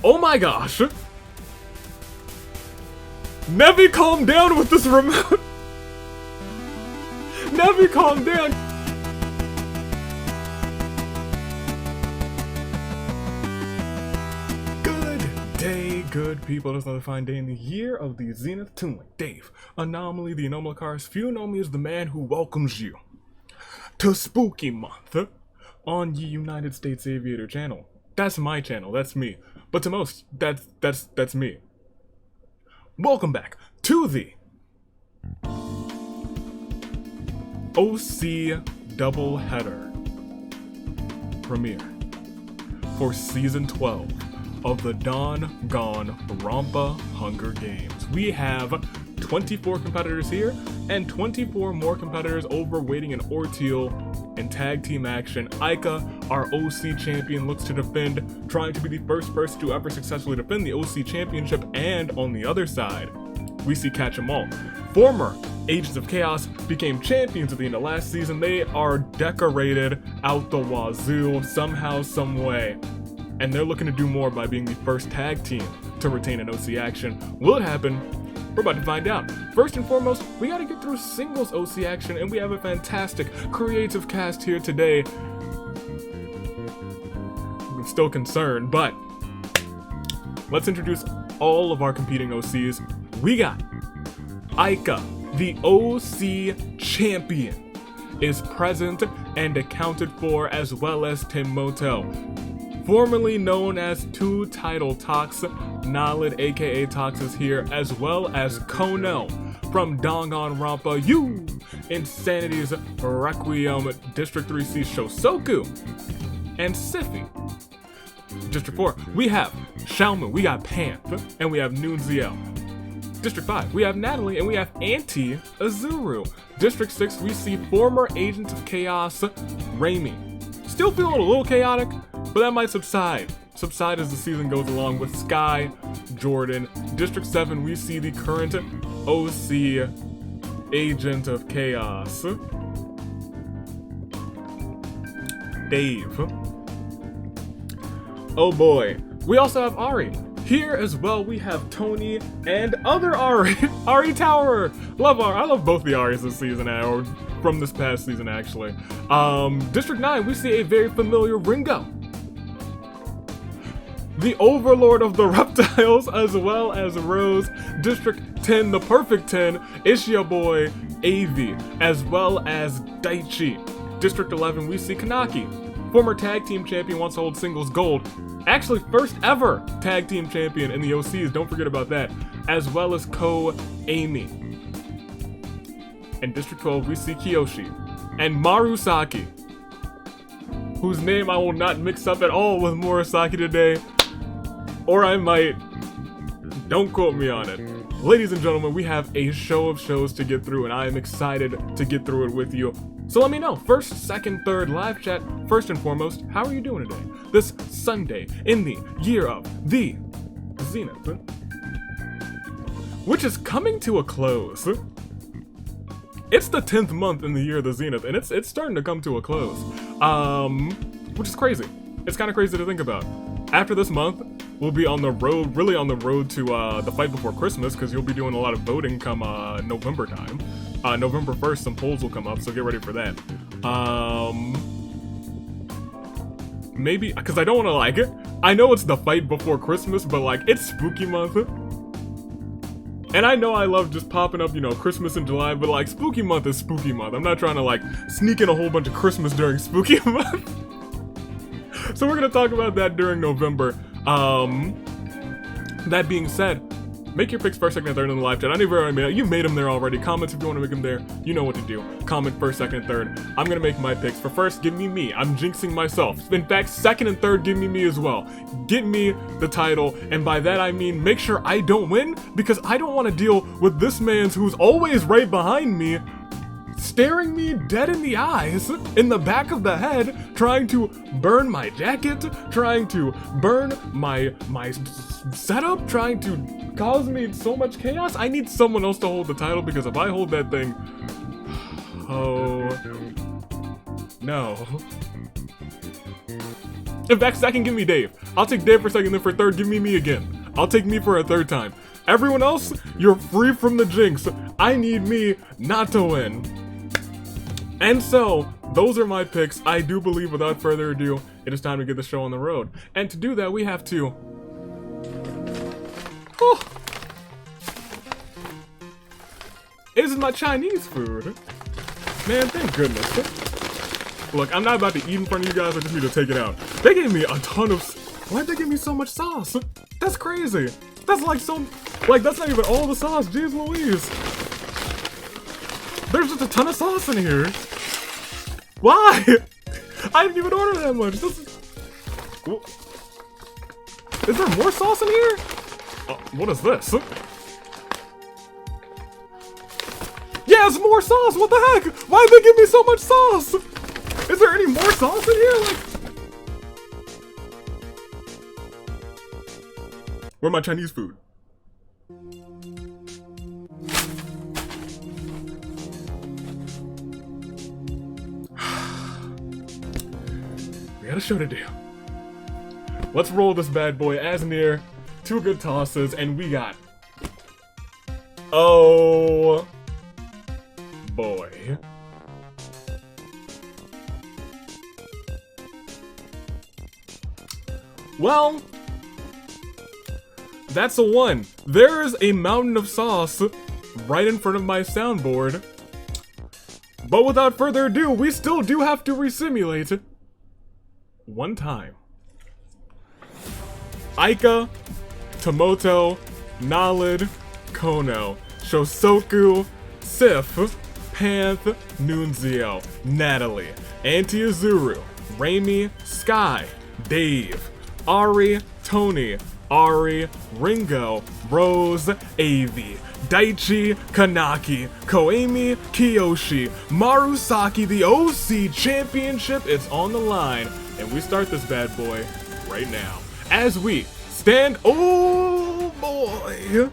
Oh my gosh! Nevi, calm down with this remote! Nevi, calm down! Good day, good people. It's another fine day in the year of the Zenith Tomb with Dave. Anomaly, the Anomalicars. Few know me as the man who welcomes you to Spooky Month on the United States Aviator channel. That's my channel, that's me. But to most, that's me. Welcome back to the OC Doubleheader premiere for Season 12 of the Danganronpa Hunger Games. We have 24 competitors here and 24 more competitors over waiting in Ordeal in tag team action. AIKA, our OC champion, looks to defend, trying to be the first person to ever successfully defend the OC championship. And on the other side, we see Catch 'em All. Former Agents of Chaos became champions at the end of last season. They are decorated out the wazoo somehow, some way. And they're looking to do more by being the first tag team to retain an OC action. Will it happen? We're about to find out. First and foremost, we gotta get through singles OC action, and we have a fantastic creative cast here today. I'm still concerned, but let's introduce all of our competing OCs. We got AIKA, the OC champion, is present and accounted for, as well as Timoto, formerly known as Two Title Tox. Nalid, aka Tox, is here, as well as Kono from Danganronpa, You, Insanity's Requiem, District 3C Shosoku, and Siffy. District 4, we have Xiaomu, we got Panth, and we have Nunzio. District 5, we have Natalie, and we have Auntie Azuru. District 6, we see former Agent of Chaos, Raimi. Still feeling a little chaotic, but that might subside as the season goes along with Sky, Jordan. District 7, we see the current OC Agent of Chaos, Dave. Oh boy. We also have Ari. Here as well, we have Tony and other Ari. Ari Tower. Love Ari. I love both the Aris this season, or from this past season actually. District 9, we see a very familiar Ringo, the overlord of the reptiles, as well as Rose. District 10, the perfect 10, Ishia boy, Avi, as well as Daichi. District 11, we see Kanaki, former tag team champion, wants to hold singles gold. Actually, first ever tag team champion in the OCs, don't forget about that. As well as Amy. In District 12, we see Kiyoshi and Marusaki, whose name I will not mix up at all with Murasaki today. Or I might. Don't quote me on it. Ladies and gentlemen, we have a show of shows to get through, and I am excited to get through it with you. So let me know, first, second, third, live chat, first and foremost, how are you doing today? This Sunday in the year of the Zenith, which is coming to a close. It's the 10th month in the year of the Zenith, and it's starting to come to a close. Which is crazy. It's kind of crazy to think about. After this month, we'll be on the road, really on the road to the fight before Christmas, because you'll be doing a lot of voting come November time. November 1st, some polls will come up, so get ready for that. Maybe, because I don't want to like it. I know it's the fight before Christmas, but like, it's Spooky Month. And I know I love just popping up, you know, Christmas in July, but like, Spooky Month is Spooky Month. I'm not trying to like sneak in a whole bunch of Christmas during Spooky Month. So we're gonna talk about that during November. That being said, make your picks first, second, and third in the live chat. I know you made them there already. Comments if you want to make them there. You know what to do. Comment first, second, and third. I'm gonna make my picks. For first, give me me. I'm jinxing myself. In fact, second and third, give me me as well. Get me the title, and by that I mean make sure I don't win, because I don't want to deal with this man's who's always right behind me, staring me dead in the eyes, in the back of the head, trying to burn my jacket, trying to burn my setup, trying to cause me so much chaos. I need someone else to hold the title, because if I hold that thing, oh no. In fact, second, give me Dave. I'll take Dave for second, then for third, give me again. I'll take me for a third time. Everyone else, you're free from the jinx. I need me not to win. And so, those are my picks. I do believe, without further ado, it is time to get the show on the road. And to do that, we have to... Oh. This is my Chinese food. Man, thank goodness. Look, I'm not about to eat in front of you guys, I just need to take it out. They gave me a ton of... Why'd they give me so much sauce? That's crazy. That's like so... Like, that's not even all the sauce, jeez Louise. There's just a ton of sauce in here. Why? I didn't even order that much. This is there more sauce in here? What is this? Yeah, it's more sauce! What the heck? Why'd they give me so much sauce? Is there any more sauce in here? Like... Where's my Chinese food? We got a show to do. Let's roll this bad boy. Asnir, 2 good tosses, and we got... Oh... boy. Well, that's a 1. There is a mountain of sauce right in front of my soundboard. But without further ado, we still do have to resimulate one time. AIKA, Tomoto, Nalid, Kono, Shosoku, Sif, Panth, Nunzio, Natalie, Auntie Azuru, Raimi, Sky, Dave, Ari, Tony, Ari, Ringo, Rose, Avi, Daichi, Kanaki, Koemi, Kiyoshi, Marusaki. The OC Championship is on the line, and we start this bad boy right now. As we stand, oh boy!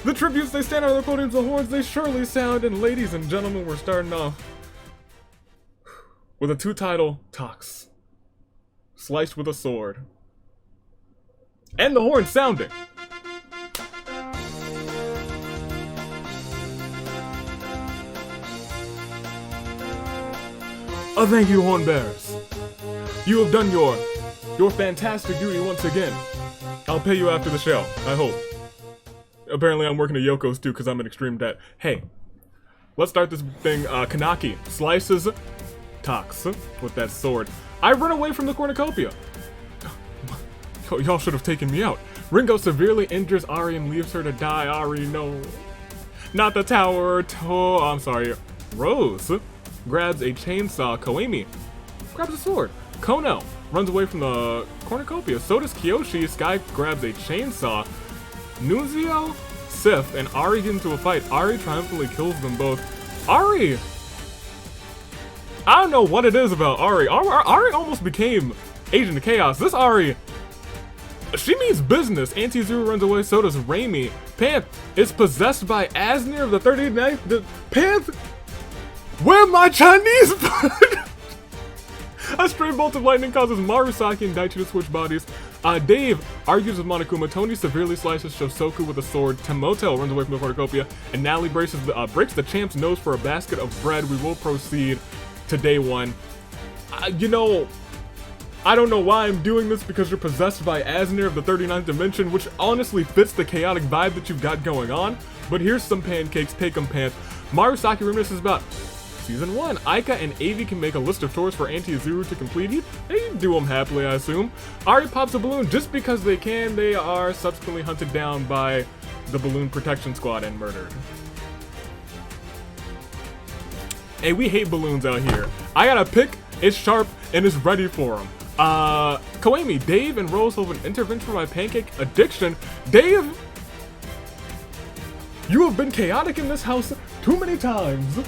The tributes, they stand on their podiums, the horns, they surely sound, and ladies and gentlemen, we're starting off with a 2-title Tox. Sliced with a sword. And the horn sounding. A thank you, horn bearers. You have done your fantastic duty once again. I'll pay you after the show, I hope. Apparently I'm working at Yoko's too because I'm in extreme debt. Hey, let's start this thing. Kanaki slices Tox with that sword. I run away from the cornucopia. Y'all should have taken me out. Ringo severely injures Ari and leaves her to die. Ari, no. Not the tower. I'm sorry. Rose grabs a chainsaw. Koemi grabs a sword. Kono runs away from the cornucopia. So does Kiyoshi. Sky grabs a chainsaw. Nunzio, Sif, and Ari get into a fight. Ari triumphantly kills them both. Ari! I don't know what it is about Ari. Ari almost became Agent of Chaos. This Ari, she means business. Auntie Zuru runs away, so does Raimi. Panth is possessed by Asnir of the 39th. Panth? Where my Chinese food? A stray bolt of lightning causes Marusaki and Daichi to switch bodies. Dave argues with Monokuma. Tony severely slices Shosoku with a sword. Tomoto runs away from the cornucopia. And Natalie breaks the champ's nose for a basket of bread. We will proceed to day 1. You know, I don't know why I'm doing this because you're possessed by Asnir of the 39th dimension, which honestly fits the chaotic vibe that you've got going on. But here's some pancakes, take 'em pants. Marusaki reminisces about Season 1. AIKA and Avi can make a list of chores for Auntie Azuru to complete. They do them happily, I assume. Ari pops a balloon just because they can. They are subsequently hunted down by the Balloon Protection Squad and murdered. Hey, we hate balloons out here. I got a pick, it's sharp, and it's ready for them. Koemi, Dave and Rose hold an intervention for my pancake addiction. Dave, you have been chaotic in this house too many times.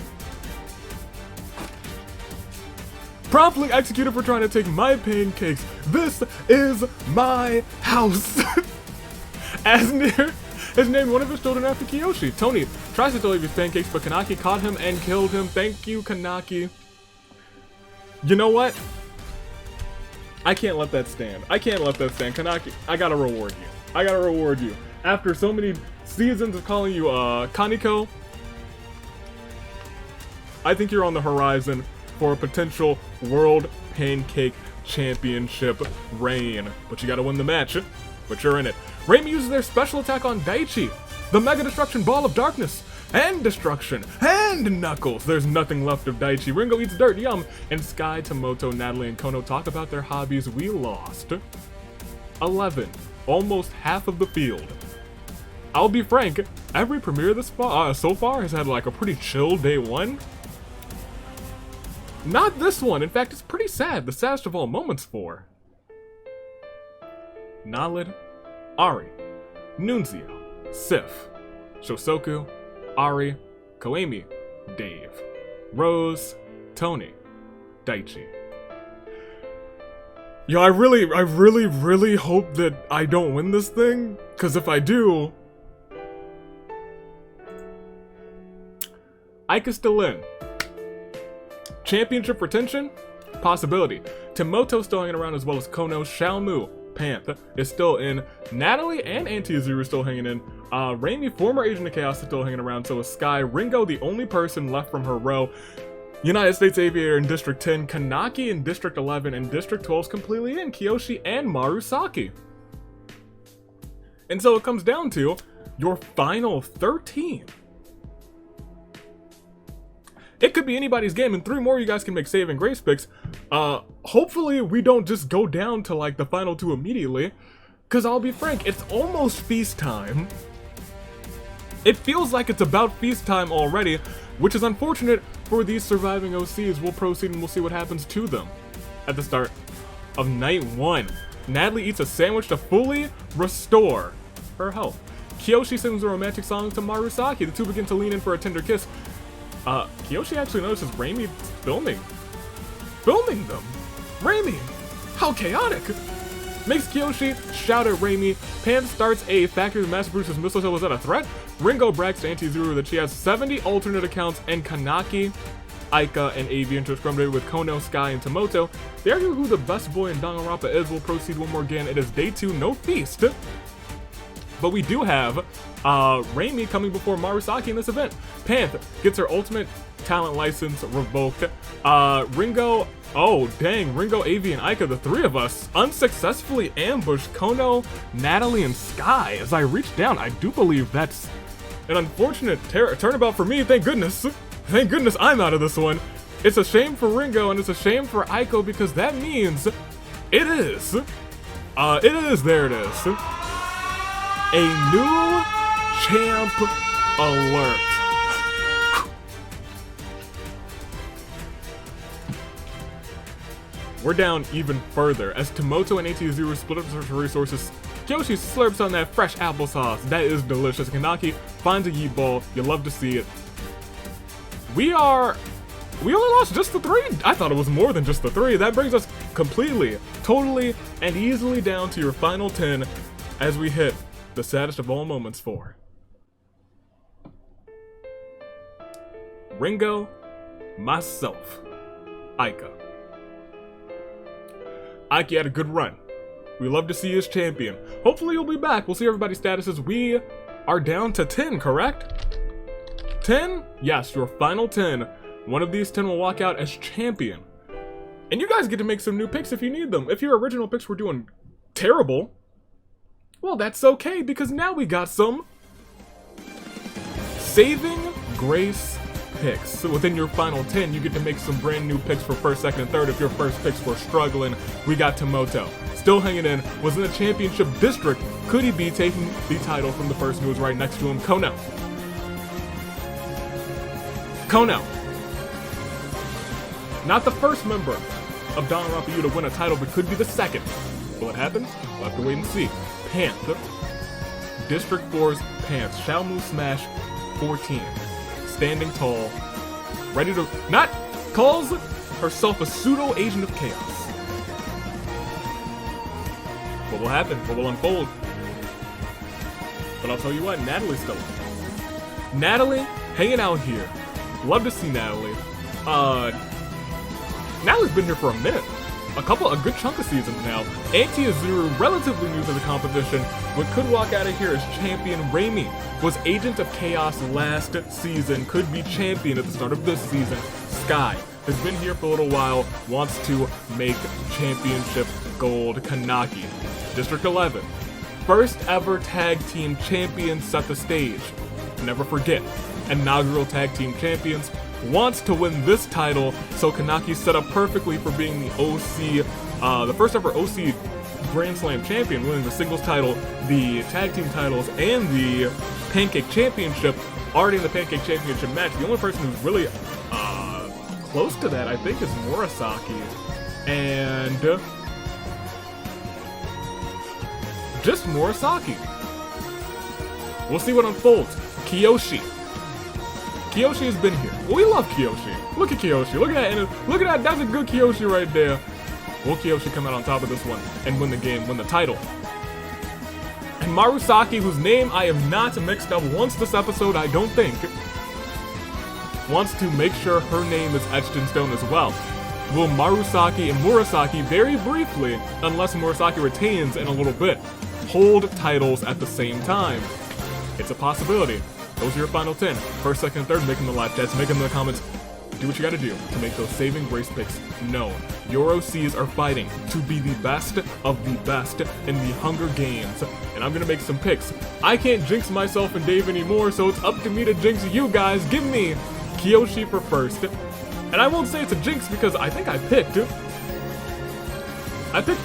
Promptly executed for trying to take my pancakes. This is my house. Asnir has named one of his children after Kiyoshi. Tony tries to delay his pancakes, but Kanaki caught him and killed him. Thank you, Kanaki. You know what? I can't let that stand. I can't let that stand. Kanaki, I gotta reward you. I gotta reward you. After so many seasons of calling you, Kaneko, I think you're on the horizon for a potential World Pancake Championship reign. But you gotta win the match. But you're in it. Raimi uses their special attack on Daichi, the Mega Destruction Ball of Darkness, and Destruction, and Knuckles. There's nothing left of Daichi. Ringo eats dirt, yum. And Sky, Tomoto, Natalie, and Kono talk about their hobbies. We lost 11, almost half of the field. I'll be frank, every premiere so far has had like a pretty chill day one. Not this one. In fact, it's pretty sad. The saddest of all moments for Nalid, Ari, Nunzio, Sif, Shosoku, Ari, Koemi, Dave, Rose, Tony, Daichi. Yo, I really hope that I don't win this thing, because if I do, AIKA's still in. Championship retention? Possibility. Tomoto still hanging around as well as Kono. Xiaomu, Panth, is still in. Natalie and Auntie Azuru still hanging in. Raimi, former Agent of Chaos, is still hanging around. So is Sky. Ringo, the only person left from her row. United States Aviator in District 10. Kanaki in District 11. And District 12 is completely in. Kiyoshi and Marusaki. And so it comes down to your final 13. It could be anybody's game, and 3 more you guys can make save and grace picks. Hopefully we don't just go down to like the final 2 immediately, because I'll be frank, it's almost feast time. It feels like it's about feast time already, which is unfortunate for these surviving OCs. We'll proceed and we'll see what happens to them at the start of night 1. Natalie eats a sandwich to fully restore her health. Kiyoshi sings a romantic song to Marusaki. The two begin to lean in for a tender kiss. Kiyoshi actually notices Raimi filming them. Raimi! How chaotic! Makes Kiyoshi shout at Raimi. Pan starts a factory with Master Bruce's missile. Was that a threat? Ringo brags to Auntie Zuru that she has 70 alternate accounts, and Kanaki, AIKA, and Avian to scrum with Kono, Sky, and Tomoto. They argue who the best boy in Danganronpa is. We'll proceed one more again. It is day 2, no feast. But we do have Raimi coming before Marusaki in this event. Panth gets her ultimate talent license revoked. Ringo, oh dang, Ringo, Avi, and AIKA, the 3 of us, unsuccessfully ambushed Kono, Natalie, and Sky. As I reach down, I do believe that's an unfortunate turnabout for me. Thank goodness. Thank goodness I'm out of this one. It's a shame for Ringo, and it's a shame for AIKA, because that means there it is. A new champ alert. We're down even further as Tomoto and Auntie Azuru split up her resources. Kiyoshi slurps on that fresh applesauce. That is delicious. Kanaki finds a yeet ball. You love to see it. We only lost just the 3. I thought it was more than just the 3. That brings us completely, totally, and easily down to your final 10 as we hit the saddest of all moments for Ringo, myself, AIKA. AIKA had a good run. We love to see you as champion. Hopefully you'll be back. We'll see everybody's statuses. We are down to 10, correct? 10? Yes, your final 10. One of these 10 will walk out as champion. And you guys get to make some new picks if you need them. If your original picks were doing terrible, well, that's okay, because now we got some saving grace picks. So within your final 10, you get to make some brand new picks for first, second, and third. If your first picks were struggling, we got Tomoto. Still hanging in, was in the championship district. Could he be taking the title from the person who was right next to him? Kono. Not the first member of Danganronpa to win a title, but could be the second. Will it happen? We'll have to wait and see. Panth. District 4's Panth. Xiaomu Smash 14. Standing tall. Ready to... Not... Calls herself a pseudo-agent of chaos. What will happen? What will unfold? But I'll tell you what, Natalie's still in. Natalie, hanging out here. Love to see Natalie. Natalie's been here for a minute. a good chunk of seasons now. Anti-Azuru, relatively new to the competition, but could walk out of here as champion. Raimi was Agent of Chaos last season, could be champion at the start of this season. Sky has been here for a little while, wants to make championship gold. Kanaki, District 11, first ever tag team champion, set the stage. Never forget, inaugural tag team champions, wants to win this title, so Kanaki set up perfectly for being the OC, the first ever OC Grand Slam champion, winning the singles title, the tag team titles, and the Pancake Championship. Already in the Pancake Championship match, the only person who's really close to that, I think, is Murasaki. And just Murasaki. We'll see what unfolds. Kiyoshi. Kiyoshi has been here. We love Kiyoshi. Look at Kiyoshi. Look at that. And look at that. That's a good Kiyoshi right there. Will Kiyoshi come out on top of this one and win the game, win the title? And Marusaki, whose name I have not mixed up once this episode, I don't think, wants to make sure her name is etched in stone as well. Will Marusaki and Murasaki, very briefly, unless Murasaki retains in a little bit, hold titles at the same time? It's a possibility. Those are your final 10. First, second, and third, make them in the live chats, make them in the comments. Do what you gotta do to make those saving grace picks known. Your OCs are fighting to be the best of the best in the Hunger Games, and I'm gonna make some picks. I can't jinx myself and Dave anymore, so it's up to me to jinx you guys. Give me Kiyoshi for first. And I won't say it's a jinx because I think I picked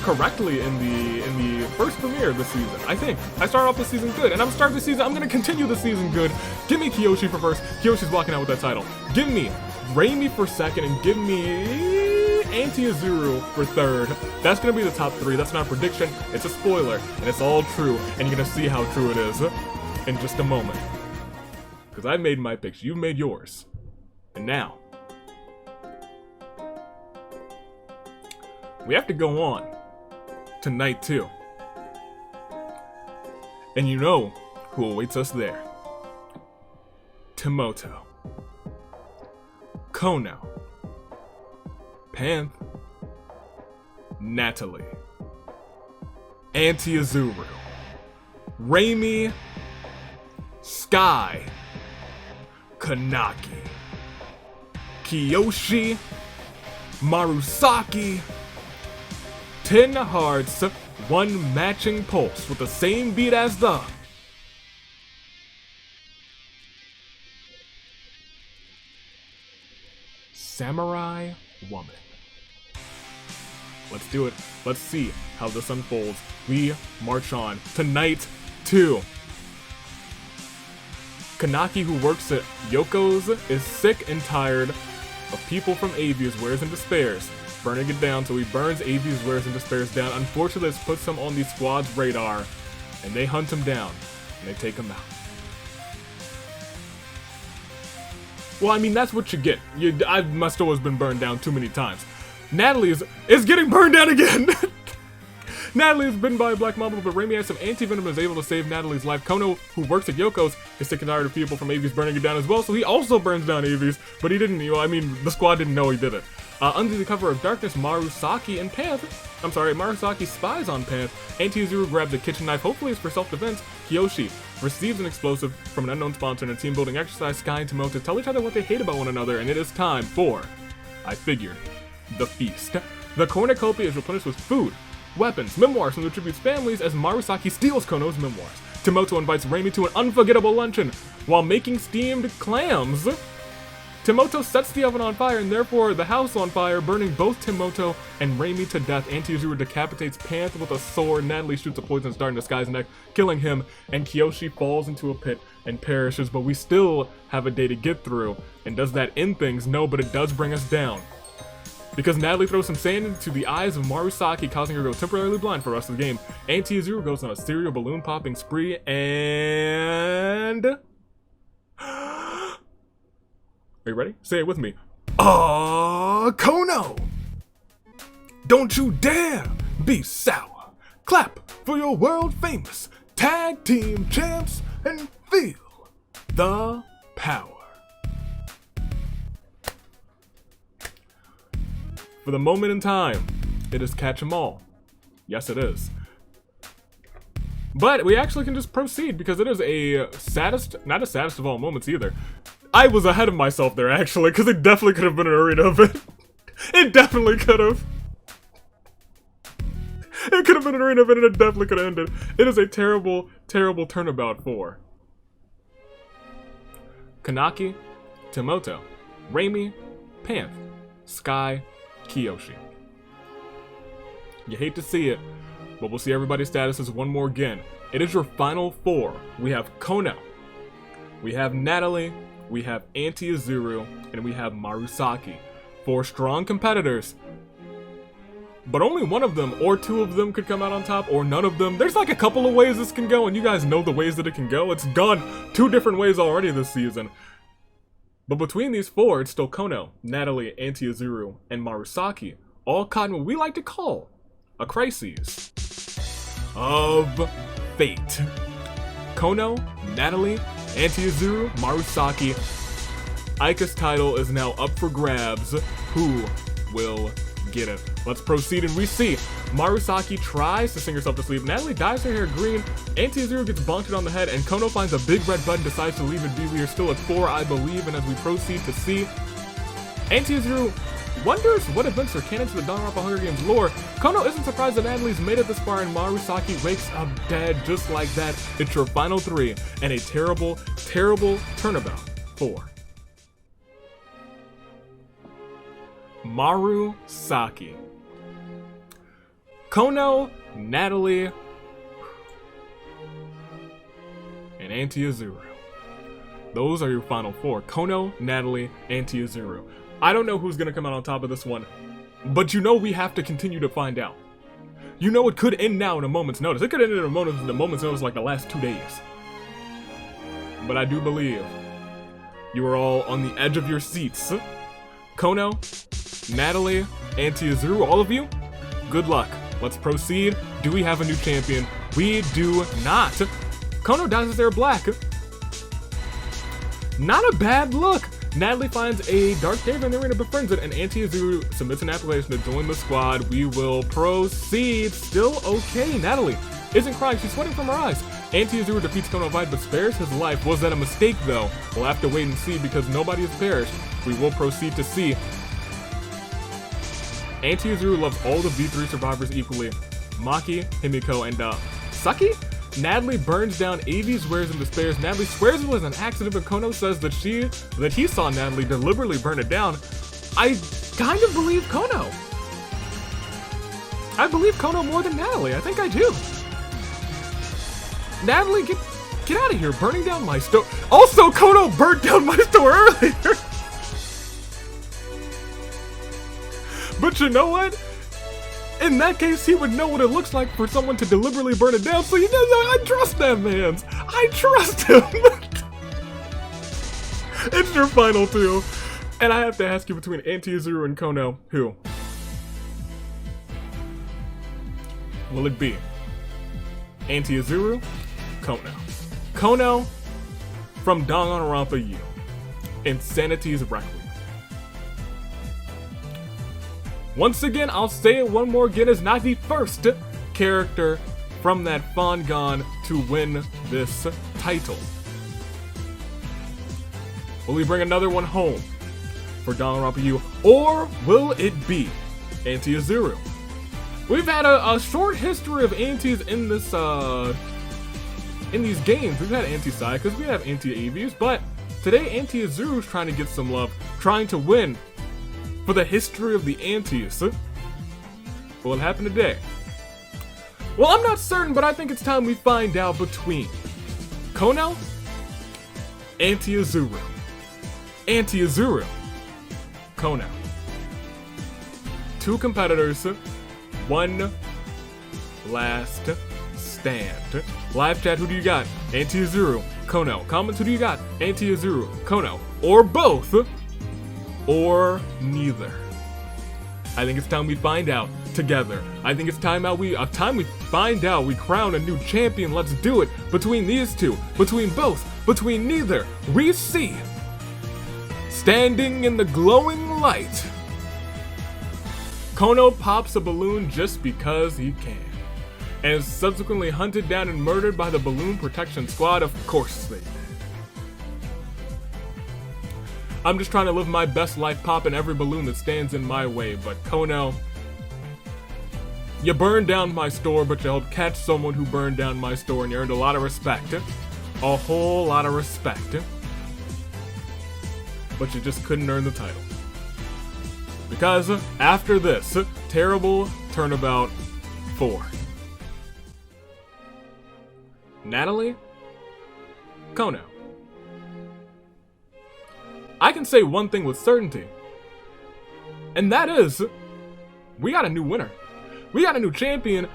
correctly in the first premiere of the season. I think I started off the season good, and I'm starting the season. I'm gonna continue the season good. Give me Kiyoshi for first. Kiyoshi's walking out with that title. Give me Raimi for second, and give me Anti-Azuru for third. That's gonna be the top three. That's not a prediction. It's a spoiler, and it's all true. And you're gonna see how true it is in just a moment. Because I made my picks. You've made yours, and now we have to go on to night 2. And you know who awaits us there. Timoto, Kono, Panth, Natalie, Anti-Azuru, Raimi, Sky, Kanaki, Kiyoshi, Marusaki, 10 hearts, 1 matching pulse with the same beat as the Samurai Woman. Let's do it. Let's see how this unfolds. We march on to night 2. Kanaki, who works at Yoko's, is sick and tired of people from AV's Wares and Despairs burning it down, so he burns AV's Wares and Despairs down. Unfortunately, this puts him on the squad's radar, and they hunt him down, and they take him out. Well, I mean, that's what you get. I must always been burned down too many times. Natalie is getting burned down again! Natalie is bitten by a black mamba, but Raimi has some anti-venom and is able to save Natalie's life. Kono, who works at Yoko's, is sick and tired of people from AV's burning it down as well, so he also burns down AV's, but he didn't, the squad didn't know he did it. Under the cover of darkness, Marusaki spies on Panth. Anti-Azuru grabs a kitchen knife, hopefully it's for self-defense. Kiyoshi receives an explosive from an unknown sponsor in a team-building exercise. Sky and Timoto tell each other what they hate about one another, and it is time for, I figured, the feast. The cornucopia is replenished with food, weapons, memoirs from the tribute's families as Marusaki steals Kono's memoirs. Timoto invites Raimi to an unforgettable luncheon while making steamed clams. Timoto sets the oven on fire and therefore the house on fire, burning both Timoto and Raimi to death. Anti-Azuru decapitates Panth with a sword. Natalie shoots a poisonous dart into Sky's neck, killing him, and Kiyoshi falls into a pit and perishes, but we still have a day to get through. And does that end things? No, but it does bring us down. Because Natalie throws some sand into the eyes of Marusaki, causing her to go temporarily blind for the rest of the game. Anti-Azuru goes on a serial balloon popping spree, and are you ready? Say it with me. Kono! Don't you dare be sour. Clap for your world famous tag team champs and feel the power. For the moment in time, It is catch 'em all. Yes, it is. But we actually can just proceed because it is a saddest, not a saddest of all moments either. I was ahead of myself there actually, because it definitely could have been an arena event. It definitely could have. It could have been an arena event and it definitely could have ended. It is a terrible, terrible turnabout for Kanaki, Timoto, Raimi, Panth, Sky, Kiyoshi. You hate to see it, but we'll see everybody's statuses one more again. It is your final four. We have Kono, we have Natalie, we have Auntie Azuru, and we have Marusaki. Four strong competitors. But only one of them or two of them could come out on top, or none of them. There's like a couple of ways this can go, and you guys know the ways that it can go. It's gone two different ways already this season. But between these four, it's still Kono, Natalie, Auntie Azuru, and Marusaki, all caught in what we like to call a crisis of fate. Kono, Natalie, Auntie Azuru, Marusaki. AIKA's title is now up for grabs. Who will get it? Let's proceed, and we see Marusaki tries to sing herself to sleep. Natalie dyes her hair green. Auntie Azuru gets bonked on the head, and Kono finds a big red button, decides to leave it be. We are still at 4, I believe, and as we proceed to see, Auntie Azuru wonders what events are canon to the Danganronpa Hunger Games lore. Kono isn't surprised that Natalie's made it this far, and Marusaki wakes up dead just like that. It's your final 3, and a terrible, terrible turnabout for Marusaki. Kono, Natalie, and Auntie Azuru. Those are your final 4. Kono, Natalie, Auntie Azuru. I don't know who's gonna come out on top of this one, but you know we have to continue to find out. You know it could end now in a moment's notice. It could end in a moment's notice like the last 2 days. But I do believe you are all on the edge of your seats. Kono, Natalie, Auntie Azuru, all of you, good luck. Let's proceed. Do we have a new champion? We do not. Kono dyes his hair black. Not a bad look. Natalie finds a dark cave in the arena, befriends it, and Auntie Azuru submits an application to join the squad. We will proceed. Still okay. Natalie isn't crying. She's sweating from her eyes. Auntie Azuru defeats Kono Vide, but spares his life. Was that a mistake, though? We'll have to wait and see because nobody has perished. We will proceed to see. Auntie Azuru loves all the V3 survivors equally. Maki, Himiko, and Saki? Natalie burns down AV's wares and despairs. Natalie swears it was an accident, but Kono says that he saw Natalie deliberately burn it down. I kind of believe Kono. I believe Kono more than Natalie. I think I do. Natalie, get out of here, burning down my store. Also, Kono burnt down my store earlier. But you know what? In that case, he would know what it looks like for someone to deliberately burn it down, so you know, I trust that man. I trust him. It's your final 2. And I have to ask you between Auntie Azuru and Kono, who will it be? Auntie Azuru, Kono. Kono from Danganronpa U, Insanity's Requiem. Once again, I'll say it one more again, is not the first character from that Fongon to win this title. Will we bring another one home for Danganronpa U, or will it be Auntie Azuru? We've had a short history of aunties in this in these games. We've had Auntie Saikas, we have Auntie Avies, but today Auntie Azuru's trying to get some love, trying to win for the history of the aunties. What will happen today? Well, I'm not certain, but I think it's time we find out between Kono, Auntie Azuru. Auntie Azuru, Kono. 2 competitors, 1 last stand. Live chat, who do you got? Auntie Azuru, Kono. Comments, who do you got? Auntie Azuru, Kono. Or both, or neither. I think it's time we find out together. I think it's time we find out, we crown a new champion. Let's do it. Between these 2, between both, between neither, we see, standing in the glowing light, Kono pops a balloon just because he can, and is subsequently hunted down and murdered by the balloon protection squad. Of course they did. I'm just trying to live my best life popping every balloon that stands in my way, but Kono, you burned down my store, but you helped catch someone who burned down my store, and you earned a lot of respect. A whole lot of respect. But you just couldn't earn the title. Because after this terrible turnabout 4, Natalie, Kono. I can say one thing with certainty, and that is, we got a new winner. We got a new champion,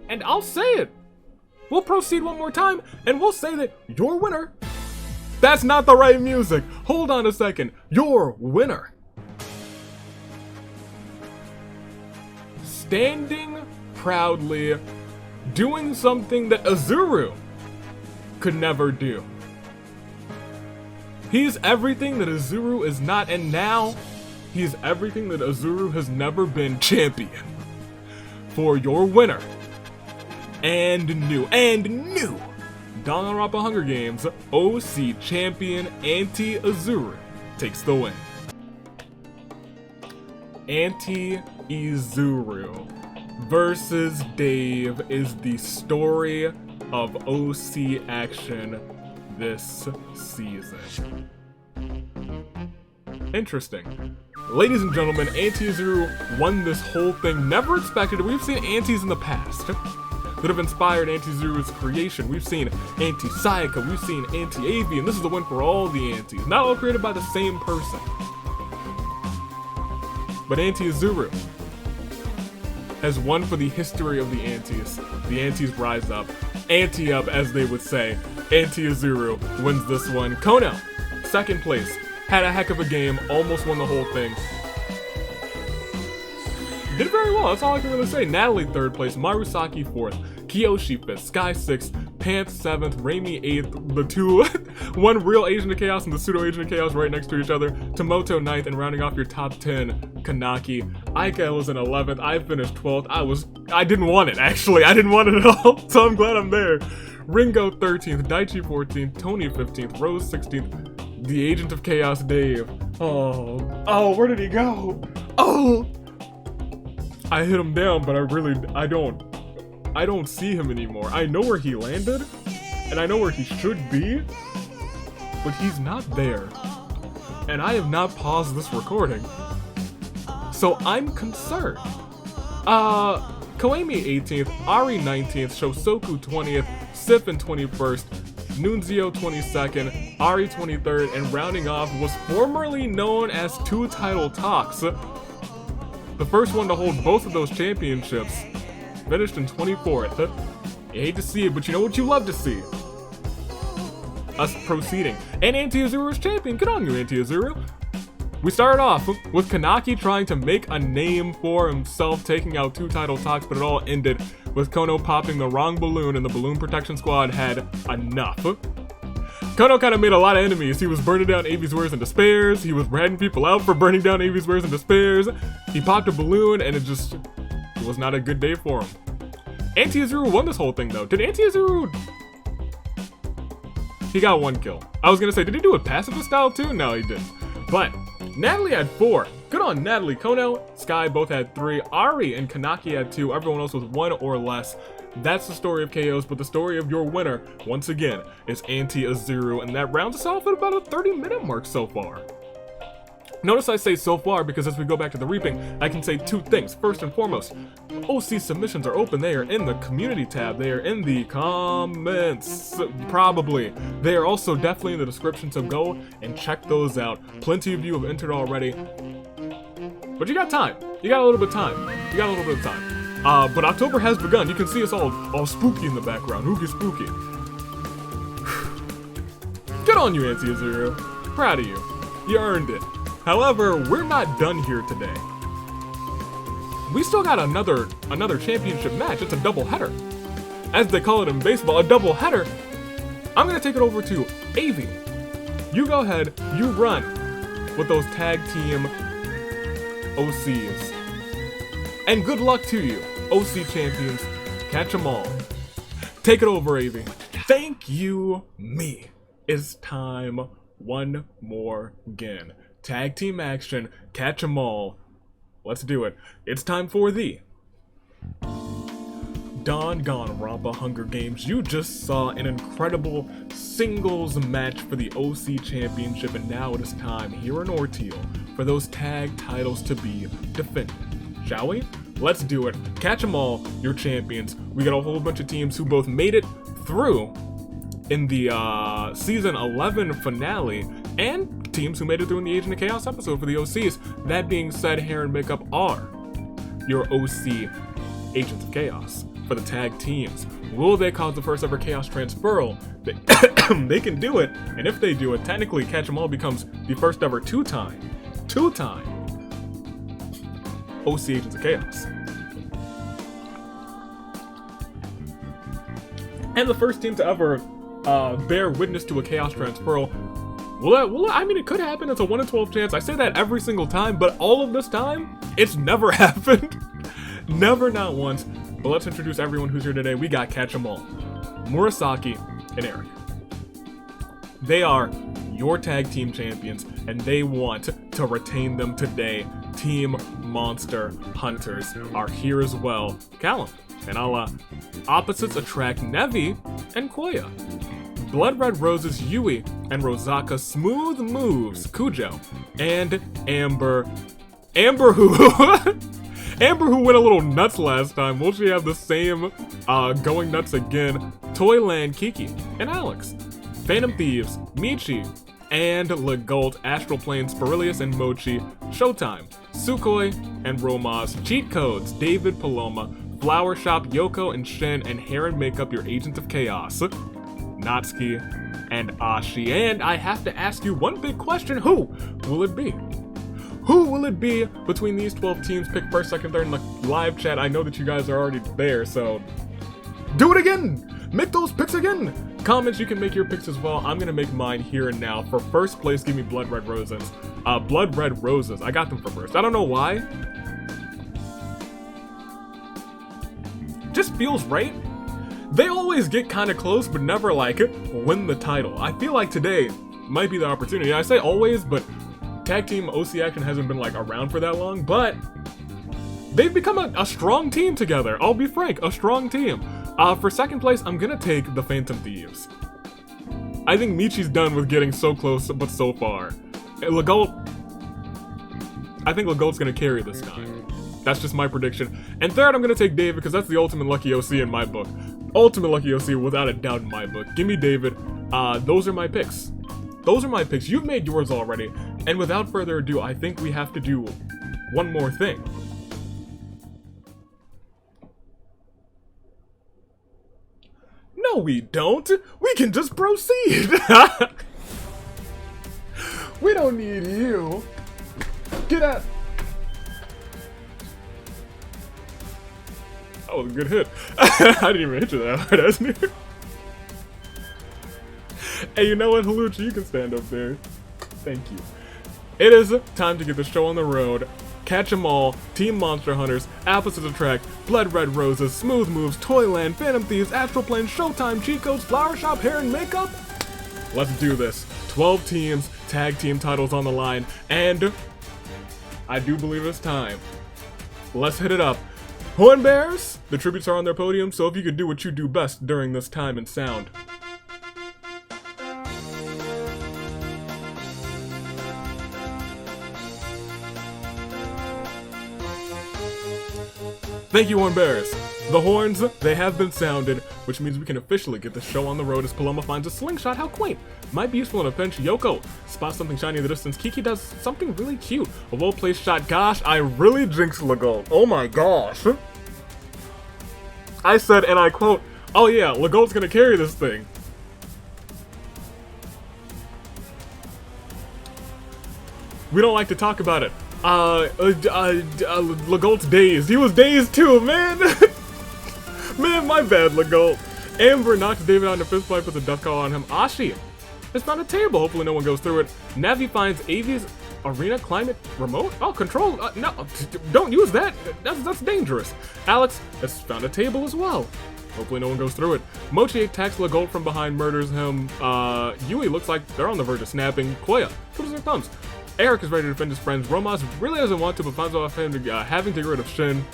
and I'll say it. We'll proceed one more time, and we'll say that your winner, that's not the right music. Hold on a second. Your winner, standing proudly, doing something that Azuru could never do. He's everything that Azuru is not, and now he's everything that Azuru has never been. Champion. For your winner, and new Danganronpa Hunger Games OC champion Anti-Azuru takes the win. Anti-Azuru versus Dave is the story of OC action this season. Interesting. Ladies and gentlemen, Anti-Azuru won this whole thing. Never expected it. We've seen antis in the past that have inspired Anti-Azuru's creation. We've seen Anti-Sayaka, we've seen Anti-Avi, and this is the win for all the antis. Not all created by the same person. But Anti-Azuru has won for the history of the antis. The antis rise up. Anti-up, as they would say. Anti-Azuru wins this one. Kono, second place. Had a heck of a game, almost won the whole thing. Did very well, that's all I can really say. Natalie, third place. Marusaki, fourth. Kiyoshi, fifth. Sky, sixth. Pants, seventh. Raimi, eighth. The two, one real Agent of Chaos and the pseudo Agent of Chaos right next to each other. Tomoto, ninth. And rounding off your top 10, Kanaki. AIKA was in 11th. I finished 12th. I didn't want it, actually. I didn't want it at all, so I'm glad I'm there. Ringo, 13th. Daichi, 14th. Tony, 15th. Rose, 16th. The Agent of Chaos, Dave. Oh, where did he go? Oh! I hit him down, but I don't see him anymore. I know where he landed, and I know where he should be, but he's not there. And I have not paused this recording, so I'm concerned. Koemi 18th, Ari 19th, Shosoku 20th, Sif in 21st, Nunzio 22nd, Ari 23rd, and rounding off was formerly known as Two Title Talks. The first one to hold both of those championships, finished in 24th. You hate to see it, but you know what you love to see? Us proceeding. And Anti-Azuru is champion. Good on you, Anti-Azuru. We started off with Kanaki trying to make a name for himself, taking out Two Title Talks, but it all ended with Kono popping the wrong balloon, and the balloon protection squad had enough. Kono kind of made a lot of enemies. He was burning down Avi's wares and despairs. He was ratting people out for burning down Avi's wares and despairs. He popped a balloon, and it was not a good day for him. Anti-Azuru won this whole thing, though. Did Anti-Azuru... He got one kill. I was gonna say, did he do it pacifist style too? No, he didn't. But Natalie had 4. Good on Natalie. Kono, Sky both had 3. Ari and Kanaki had 2. Everyone else was 1 or less. That's the story of KOs, but the story of your winner, once again, is Anti-Azuru, and that rounds us off at about a 30-minute mark so far. Notice I say so far because as we go back to the reaping, I can say 2 things. First and foremost, OC submissions are open. They are in the community tab. They are in the comments, probably. They are also definitely in the description, so go and check those out. Plenty of you have entered already. But you got time. You got a little bit of time. But October has begun. You can see us all spooky in the background. Oogie spooky. Good on you, Anti-Azuru. Proud of you. You earned it. However, we're not done here today. We still got another championship match. It's a doubleheader. As they call it in baseball, a doubleheader. I'm gonna take it over to Avi. You go ahead, you run with those tag team OCs. And good luck to you, OC champions. Catch 'em all. Take it over, Avi. Thank you, me. It's time one more again. Tag team action, catch 'em all. Let's do it. It's time for the Danganronpa Hunger Games. You just saw an incredible singles match for the OC Championship, and now it is time here in Ordeal for those tag titles to be defended. Shall we? Let's do it. Catch 'em all, your champions. We got a whole bunch of teams who both made it through in the season 11 finale, and teams who made it through in the Agent of Chaos episode for the OCs. That being said, hair and makeup are your OC Agents of Chaos for the tag teams. Will they cause the first ever Chaos transferal? They can do it, and if they do it, technically Catch 'em all becomes the first ever two-time OC Agents of Chaos. And the first team to ever bear witness to a Chaos transferal. I mean, it could happen. It's a 1 in 12 chance. I say that every single time, but all of this time, it's never happened. Never, not once. But let's introduce everyone who's here today. We got Catch 'em all, Murasaki and Eric. They are your tag team champions, and they want to retain them today. Team Monster Hunters are here as well. Callum and opposites attract Nevi and Koya. Blood Red Roses Yui and Rosaka Smooth Moves Kujo, and Amber who Amber who went a little nuts last time. Will she have the same going nuts again? Toyland Kiki and Alex. Phantom Thieves Michi and Legault, Astral Plane Spirilius and Mochi. Showtime Sukhoi and Romaz. Cheat Codes David Paloma. Flower Shop Yoko and Shin, and hair and makeup your Agent of Chaos Natsuki and Ashi. And I have to ask you one big question: who will it be? Who will it be between these 12 teams? Pick first, second, third in the live chat. I know that you guys are already there, so do it again! Make those picks again! Comments, you can make your picks as well. I'm gonna make mine here and now. For first place, give me Blood Red Roses. Blood Red Roses. I got them for first. I don't know why. Just feels right. They always get kind of close, but never like win the title. I feel like today might be the opportunity. I say always, but tag team OC action hasn't been like around for that long, but they've become a strong team together. I'll be frank, a strong team. For second place, I'm gonna take the Phantom Thieves. I think Michi's done with getting so close, but so far. Legault, I think Legault's gonna carry this time. That's just my prediction. And third, I'm gonna take David, because that's the ultimate lucky OC in my book. Ultimate lucky OC without a doubt in my book. Give me David. Those are my picks. Those are my picks. You've made yours already. And without further ado, I think we have to do one more thing. No, we don't. We can just proceed. We don't need you. Get out. Oh, good hit. I didn't even hit you that hard, hasn't it? Hey, you know what, Haluchi? You can stand up there. Thank you. It is time to get the show on the road. Catch 'em all, Team Monster Hunters, Opposites Attract, Blood Red Roses, Smooth Moves, Toyland, Phantom Thieves, Astral Plane, Showtime, Cheat Codes, Flower Shop, Hair and Makeup. Let's do this. 12 teams, tag team titles on the line, and I do believe it's time. Let's hit it up. Horn Bears, the tributes are on their podium, so if you could do what you do best during this time and sound. Thank you, Horn Bears. The horns, they have been sounded, which means we can officially get the show on the road as Paloma finds a slingshot. How quaint. Might be useful in a pinch. Yoko spots something shiny in the distance. Kiki does something really cute. A well-placed shot. Gosh, I really jinxed Legault. Oh my gosh. I said, and I quote, oh yeah, Legault's gonna carry this thing. We don't like to talk about it. Legault's dazed. He was dazed too, man. Man, my bad, Legault. Amber knocks David on the fist fight, puts a death call on him. Ashi has found a table. Hopefully no one goes through it. Navi finds Avi's Arena climate remote? Oh, control? No, don't use that. That's dangerous. Alex has found a table as well. Hopefully no one goes through it. Mochi attacks Legault from behind, murders him. Yui looks like they're on the verge of snapping. Koya twiddles their thumbs. Eric is ready to defend his friends. Romas really doesn't want to, but finds off him having to get rid of Shin.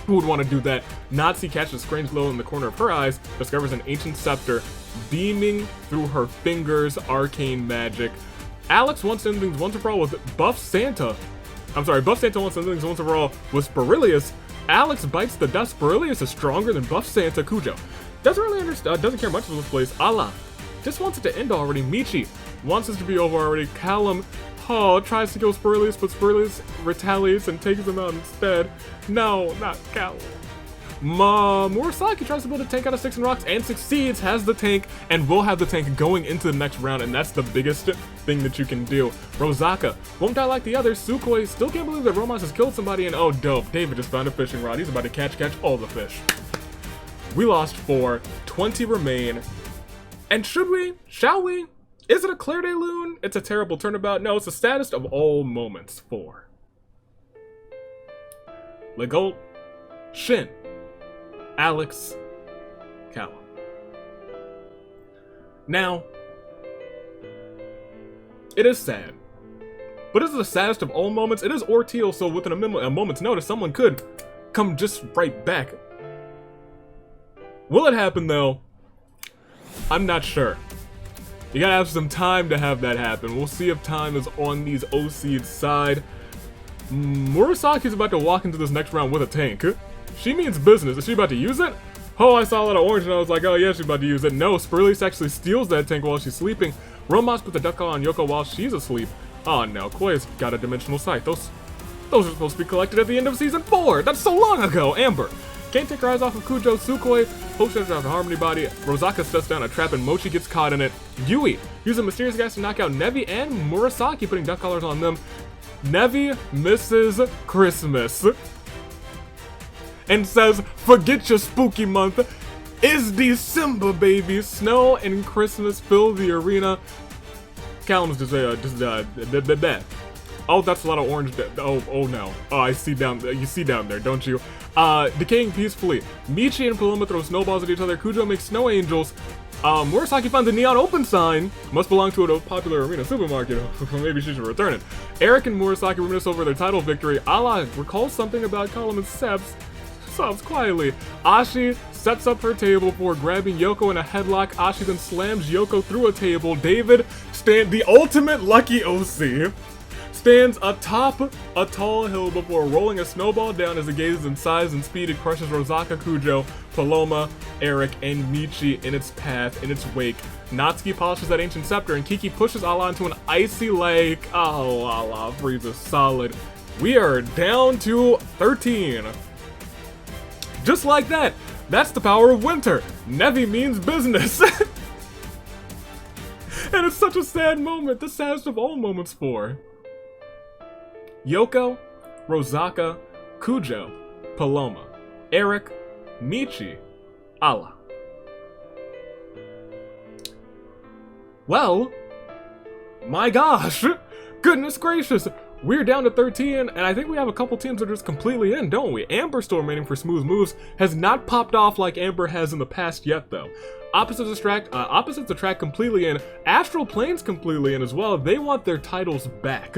Who would want to do that? Natsu catches a strange glow in the corner of her eyes, discovers an ancient scepter beaming through her fingers, arcane magic. Alex wants to end things once and for all with Buff Santa. Buff Santa wants to end things once and for all with Spirilius. Alex bites the dust. Spirilius is stronger than Buff Santa. Kujo doesn't really understand, doesn't care much about this place. Allah just wants it to end already. Michi wants this to be over already. Callum tries to kill Spirilius, but Spirilius retaliates and takes him out instead. No, not Callum. Murasaki tries to build a tank out of sticks and rocks and succeeds, has the tank, and will have the tank going into the next round, and that's the biggest thing that you can do. Rosaka won't die like the others. Sukoi still can't believe that Romas has killed somebody, and oh dope, David just found a fishing rod. He's about to catch all the fish. We lost 4, 20 remain, and shall we? Is it a Claire de Lune? It's a terrible turnabout. No, it's the saddest of all moments for Legault, Shin, Alex, Callum. Now, it is sad, but is it the saddest of all moments? It is Orteal, so within a moment's notice, someone could come just right back. Will it happen though? I'm not sure. You gotta have some time to have that happen. We'll see if time is on these OC's side. Murasaki's about to walk into this next round with a tank. She means business. Is she about to use it? Oh, I saw a lot of orange and I was like, oh yeah, she's about to use it. No, Spirilius actually steals that tank while she's sleeping. Romas puts a duck call on Yoko while she's asleep. Oh no, Koya's got a dimensional sight. Those are supposed to be collected at the end of season 4. That's so long ago. Amber can't take her eyes off of Kujo. Sukoi hopes out the Harmony body. Rosaka sets down a trap and Mochi gets caught in it. Yui uses mysterious gas to knock out Nevi and Murasaki, putting duck collars on them. Nevi misses Christmas and says, forget your spooky month. It's December, baby. Snow and Christmas fill the arena. Callum's just oh, that's a lot of orange. Oh no. Oh, I see down. You see down there, don't you? Decaying peacefully. Michi and Paloma throw snowballs at each other. Kujo makes snow angels. Murasaki finds a neon open sign. Must belong to a popular arena supermarket. Maybe she should return it. Eric and Murasaki reminisce over their title victory. Ala recalls something about Callum and sobs quietly. Ashi sets up her table before grabbing Yoko in a headlock. Ashi then slams Yoko through a table. David, the ultimate lucky OC, stands atop a tall hill before rolling a snowball down as it gazes in size and speed. It crushes Rosaka, Kujo, Paloma, Eric, and Michi in its path, in its wake. Natsuki polishes that ancient scepter, and Kiki pushes Ala into an icy lake. Oh, Ala freezes solid. We are down to 13. Just like that. That's the power of winter. Nevi means business. And it's such a sad moment. The saddest of all moments for Yoko, Rosaka, Kujo, Paloma, Eric, Michi, Ala. Well, my gosh, goodness gracious, we're down to 13, and I think we have a couple teams that are just completely in, don't we? Amber still remaining for smooth moves, has not popped off like Amber has in the past yet, though. Opposites attract completely in. Astral Plane's completely in as well. They want their titles back.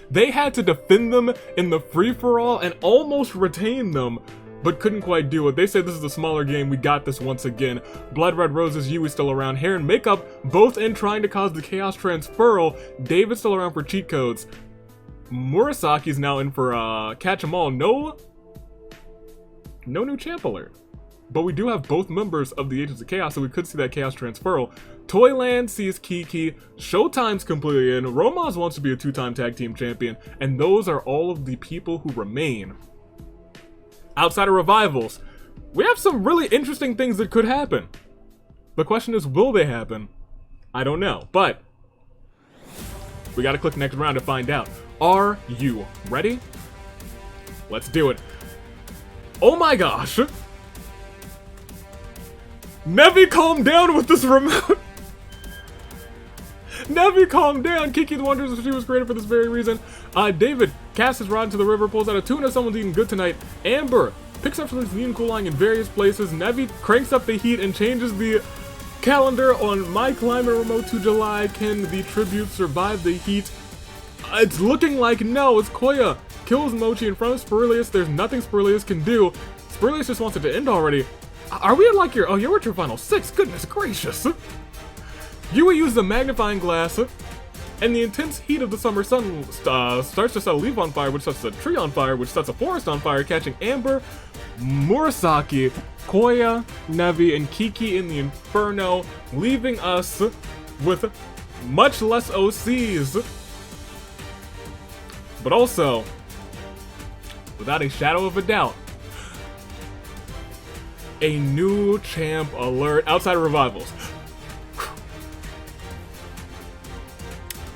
They had to defend them in the free-for-all and almost retain them, but couldn't quite do it. They say this is a smaller game, we got this once again. Blood Red Roses, Yui still around, hair and makeup both in trying to cause the chaos transferal. David's still around for cheat codes. Murasaki's now in for catch 'em all. No new champ alert. But we do have both members of the Agents of Chaos, so we could see that chaos transferal. Toyland sees Kiki, Showtime's completely in, Romas wants to be a 2-time tag team champion, and those are all of the people who remain. Outside of revivals, we have some really interesting things that could happen. The question is, will they happen? I don't know, but we gotta click next round to find out. Are you ready? Let's do it. Oh my gosh! Nevi, calm down with this remote! Nevi, calm down. Kiki wonders if she was created for this very reason. David casts his rod into the river, pulls out a tuna. Someone's eating good tonight. Amber picks up something neat and cool lying in various places. Nevi cranks up the heat and changes the calendar on My Climate Remote to July. Can the tribute survive the heat? It's looking like no. It's Koya kills Mochi in front of Spirilius. There's nothing Spirilius can do. Spirilius just wants it to end already. Are we at like your... Oh, you're at your final 6. Goodness gracious. Yui used the magnifying glass, and the intense heat of the summer sun starts to set a leaf on fire, which sets a tree on fire, which sets a forest on fire, catching Amber, Murasaki, Koya, Nevi, and Kiki in the inferno, leaving us with much less OCs. But also, without a shadow of a doubt, a new champ alert outside of revivals.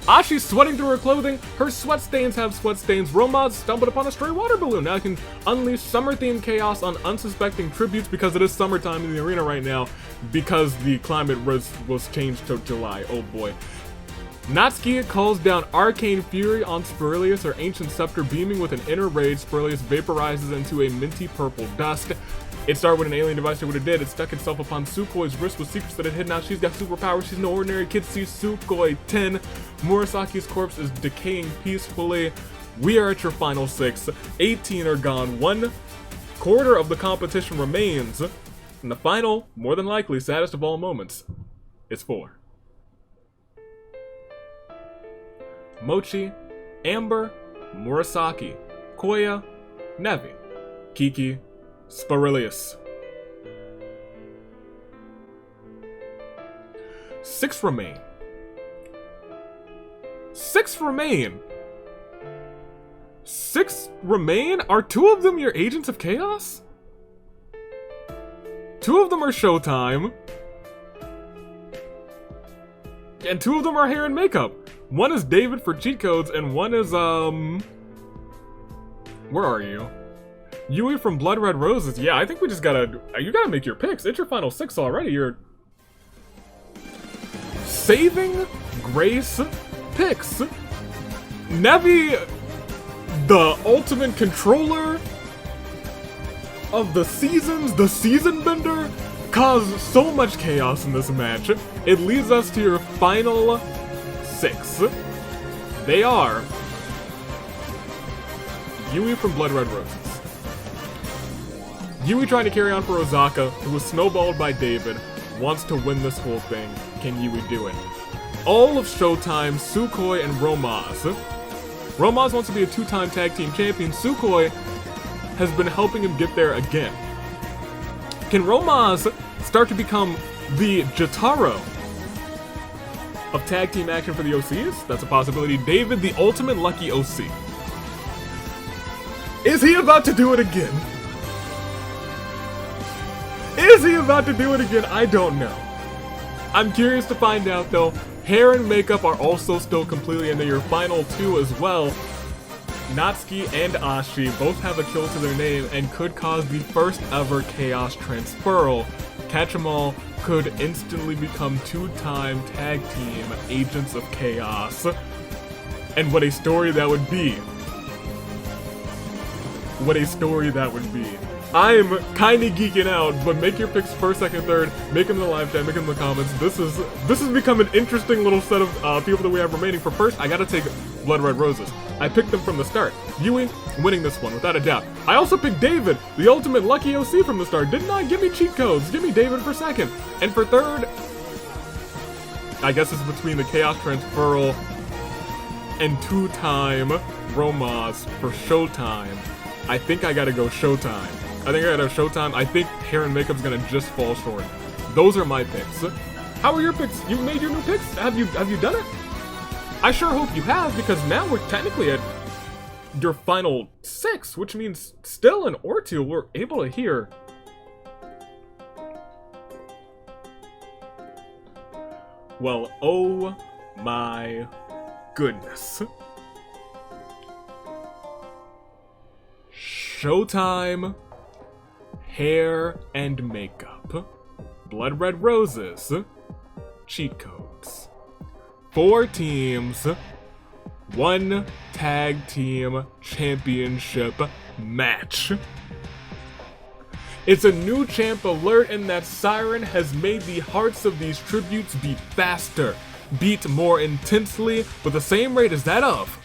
Ashi's sweating through her clothing. Her sweat stains have sweat stains. Romaz stumbled upon a stray water balloon. Now I can unleash summer-themed chaos on unsuspecting tributes because it is summertime in the arena right now because the climate was changed to July. Oh boy. Natsuki calls down Arcane Fury on Spirilius, her ancient scepter beaming with an inner rage. Spirilius vaporizes into a minty purple dust. It started with an alien device that would have did. It stuck itself upon Sukoi's wrist with secrets that it hid. Now she's got superpowers. She's no ordinary kid. See Sukoi 10. Murasaki's corpse is decaying peacefully. We are at your final 6. 18 are gone. 1/4 of the competition remains. And the final, more than likely, saddest of all moments is 4. Mochi, Amber, Murasaki, Koya, Nevi, Kiki, Spirilius. 6 remain. 6 remain. 6 remain? Are 2 of them your Agents of Chaos? 2 of them are Showtime. And 2 of them are hair and makeup. One is David for cheat codes, and one is, where are you? Yui from Blood Red Roses. Yeah, I think we just gotta... You gotta make your picks. It's your final 6 already. You're... Saving Grace picks. Nevi, the ultimate controller of the seasons, the season bender, caused so much chaos in this match. It leads us to your final 6. They are Yui from Blood Red Roses. Yui trying to carry on for Ozaka, who was snowballed by David, wants to win this whole thing. Can Yui do it? All of Showtime, Sukoi, and Romaz. Romaz wants to be a 2-time tag team champion. Sukoi has been helping him get there again. Can Romaz start to become the Jotaro of tag team action for the OCs? That's a possibility. David, the ultimate lucky OC. Is he about to do it again? Is he about to do it again? I don't know. I'm curious to find out though. Hair and makeup are also still completely into your final 2 as well. Natsuki and Ashi both have a kill to their name and could cause the first ever Chaos Transferal. Catch 'em all could instantly become 2-time tag team Agents of Chaos. And what a story that would be. What a story that would be. I'm kinda geeking out, but make your picks first, second, third. Make them in the live chat, make them in the comments. This has become an interesting little set of people that we have remaining. For first, I gotta take Blood Red Roses. I picked them from the start. Yui winning this one, without a doubt. I also picked David, the ultimate lucky OC from the start. Didn't I? Give me cheat codes. Give me David for second. And for third, I guess it's between the Chaos Transferal and 2-time Romaz for Showtime. I think I gotta go Showtime. I think hair and makeup's gonna just fall short. Those are my picks. How are your picks? You made your new picks? Have you done it? I sure hope you have, because now we're technically at your final 6, which means still in or 2 we're able to hear. Well, oh my goodness. Showtime, hair and makeup, Blood Red Roses, cheat codes. 4 teams, 1 tag team championship match. It's a new champ alert, and that siren has made the hearts of these tributes beat faster, beat more intensely, with the same rate as that of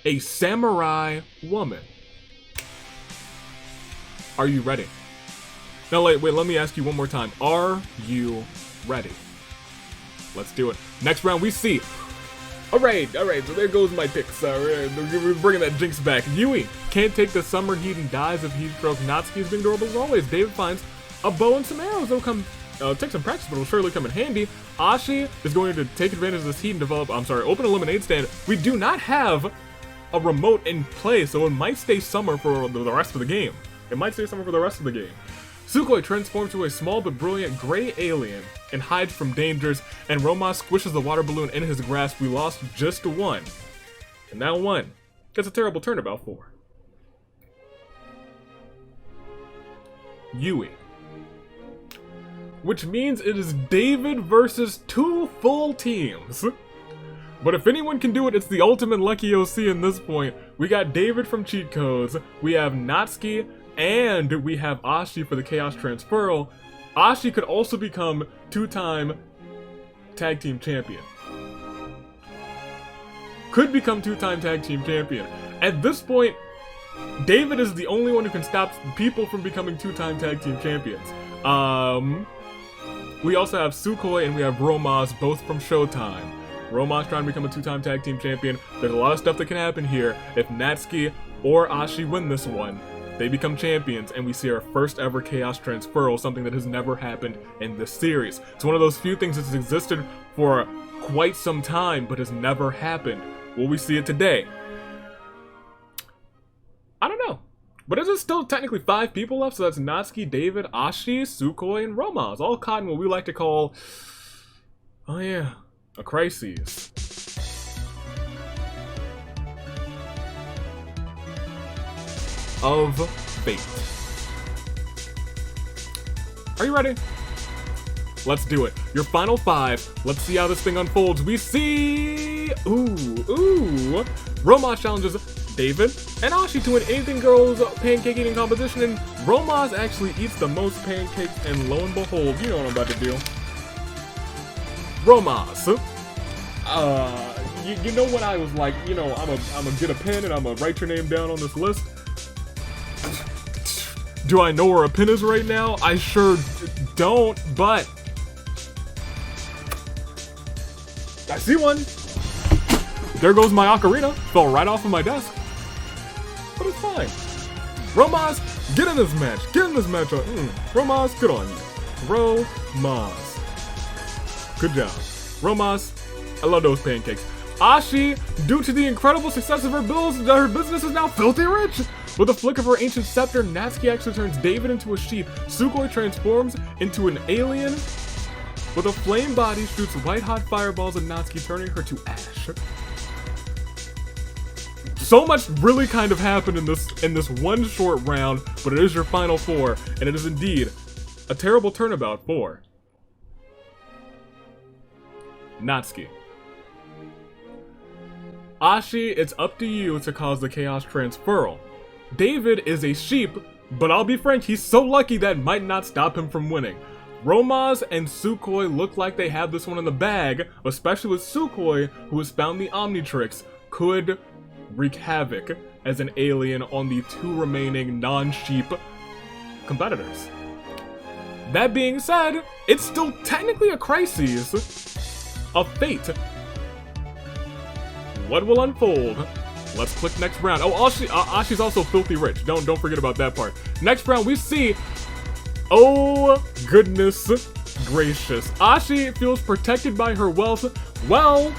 a samurai woman. Are you ready? No, wait, let me ask you one more time. Are you ready? Let's do it. Next round, we see. Alright, so there goes my picks. We're bringing that jinx back. Yui can't take the summer heat and dies of heat stroke. Natsuki is being adorable as always. David finds a bow and some arrows. They'll come, take some practice, but it'll surely come in handy. Ashi is going to take advantage of this heat and open a lemonade stand. We do not have a remote in play, so it might stay summer for the rest of the game. Sukhoi transforms to a small but brilliant gray alien and hides from dangers, and Roma squishes the water balloon in his grasp. We lost just 1. And that 1 gets a terrible turnabout for Yui. Which means it is David versus 2 full teams. But if anyone can do it, it's the ultimate lucky OC in this point. We got David from Cheat Codes, we have Natsuki, and we have Ashi for the Chaos Transferal. Ashi could also become 2-time tag team champion. At this point, David is the only one who can stop people from becoming 2-time tag team champions. We also have Sukhoi and we have Romas, both from Showtime. Roma's trying to become a 2-time tag team champion. There's a lot of stuff that can happen here. If Natsuki or Ashi win this one, they become champions, and we see our first ever Chaos Transferal, something that has never happened in this series. It's one of those few things that's existed for quite some time, but has never happened. Will we see it today? I don't know. But is it still technically 5 people left? So that's Natsuki, David, Ashi, Sukhoi, and Romas, all caught in what we like to call, oh yeah, a crisis. Of fate. Are you ready? Let's do it. Your final 5. Let's see how this thing unfolds. We see... Ooh. Roma challenges David and Ashi to an anything girls pancake eating competition, and Romas actually eats the most pancakes, and lo and behold, you know what I'm about to do. Romas. You know what I was like, you know, I'm gonna get a pen and I'm gonna write your name down on this list. Do I know where a pin is right now? I sure don't, but I see one. There goes my ocarina. Fell right off of my desk. But it's fine. Romas, get in this match. Romas, good on you. Romas. Good job. Romas, I love those pancakes. Ashi, due to the incredible success of her business is now filthy rich. With a flick of her ancient scepter, Natsuki actually turns David into a sheep. Sukhoi transforms into an alien with a flame body, shoots white-hot fireballs at Natsuki, turning her to ash. So much really kind of happened in this one short round, but it is your final 4, and it is indeed a terrible turnabout for Natsuki. Ashi, it's up to you to cause the Chaos Transferal. David is a sheep, but I'll be frank, he's so lucky that might not stop him from winning. Romas and Sukhoi look like they have this one in the bag, especially with Sukhoi, who has found the Omnitrix, could wreak havoc as an alien on the 2 remaining non-sheep competitors. That being said, it's still technically a crisis of fate. What will unfold? Let's click next round. Oh, Ashi's also filthy rich. Don't forget about that part. Next round, we see... Oh, goodness gracious. Ashi feels protected by her wealth. Well,